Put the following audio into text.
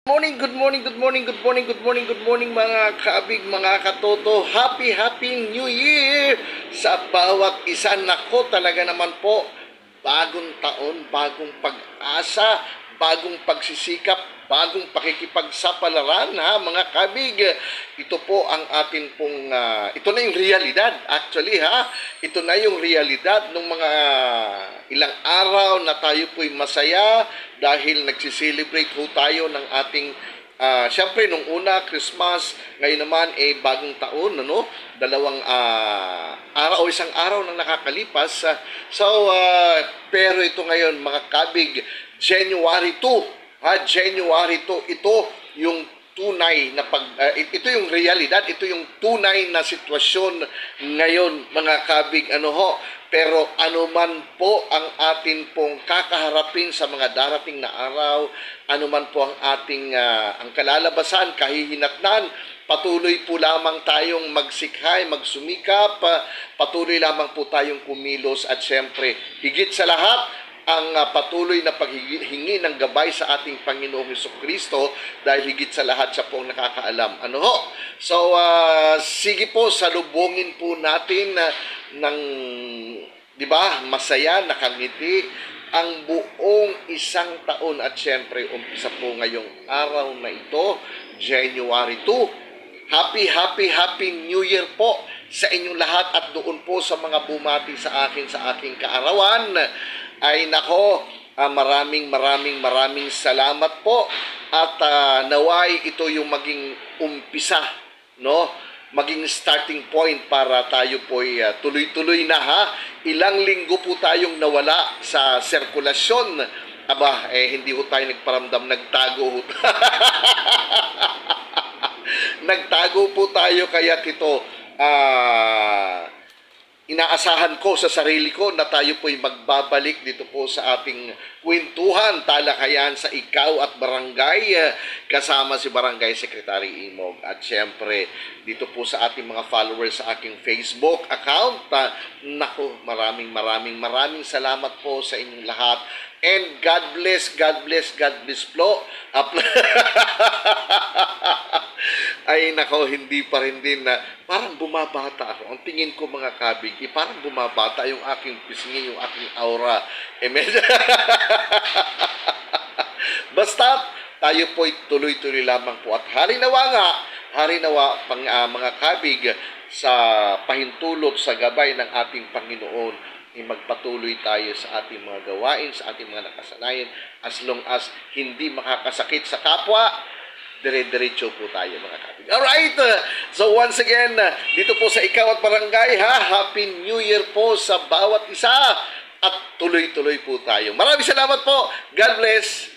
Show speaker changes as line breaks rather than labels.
Morning, good morning, good morning, good morning, good morning, good morning mga kaabig, mga katoto. Happy New Year sa bawat isa. Nako, talaga naman po, bagong taon, bagong pag-asa, bagong pagsisikap, bagong pakikipagsapalaran ha mga kabig. Ito po ang atin pong, ito na yung realidad actually ha. Ito na yung realidad ng mga ilang araw na tayo po'y masaya dahil nagsiselebrate ho tayo ng ating siyempre nung una Christmas, ngayon naman bagong taon, ano? Dalawang araw o isang araw nang nakakalipas. Pero ito ngayon mga kabig, January 2, January 2, ito yung tunay na ito yung realidad, ito yung tunay na sitwasyon ngayon mga kabig, ano ho. Pero anuman po ang atin pong kakaharapin sa mga darating na araw, anuman po ang ating ang kalalabasan, kahihinatnan, patuloy po lamang tayong magsikhay, magsumikap, patuloy lamang po tayong kumilos at siyempre, higit sa lahat, ang patuloy na paghingi ng gabay sa ating Panginoong Hesukristo dahil higit sa lahat siya po ang nakakaalam. Ano ho? So, sige po, salubungin po natin ng, di ba, masaya, nakangiti ang buong isang taon at syempre, umpisa po ngayong araw na ito, January 2. Happy New Year po sa inyong lahat at doon po sa mga bumati sa akin sa aking kaarawan. Ay nako, maraming salamat po at naway ito yung maging umpisa, no? Maging starting point para tayo po tuloy-tuloy na ha. Ilang linggo po tayong nawala sa sirkulasyon. Aba, hindi ho tayo nagparamdam, nagtago ho. Nagtago po tayo kaya ito inaasahan ko sa sarili ko na tayo po'y magbabalik dito po sa ating kwentuhan, talakayan sa ikaw at barangay kasama si Barangay Secretary Imog. At syempre, dito po sa ating mga followers sa aking Facebook account. Naku, maraming salamat po sa inyong lahat. And God bless po. Ay nako, hindi pa rin din na parang bumabata ako. Ang tingin ko mga kabig, parang bumabata yung aking pisngi, yung aking aura. Basta tayo po'y tuloy-tuloy lamang po at hari nawa mga kabig sa pahintulot sa gabay ng ating Panginoon magpatuloy tayo sa ating mga gawain, sa ating mga nakasanayan as long as hindi makakasakit sa kapwa. Dire-diretso po tayo mga kapig. Alright! So once again, dito po sa ikaw at barangay ha, Happy New Year po sa bawat isa at tuloy-tuloy po tayo. Maraming salamat po. God bless!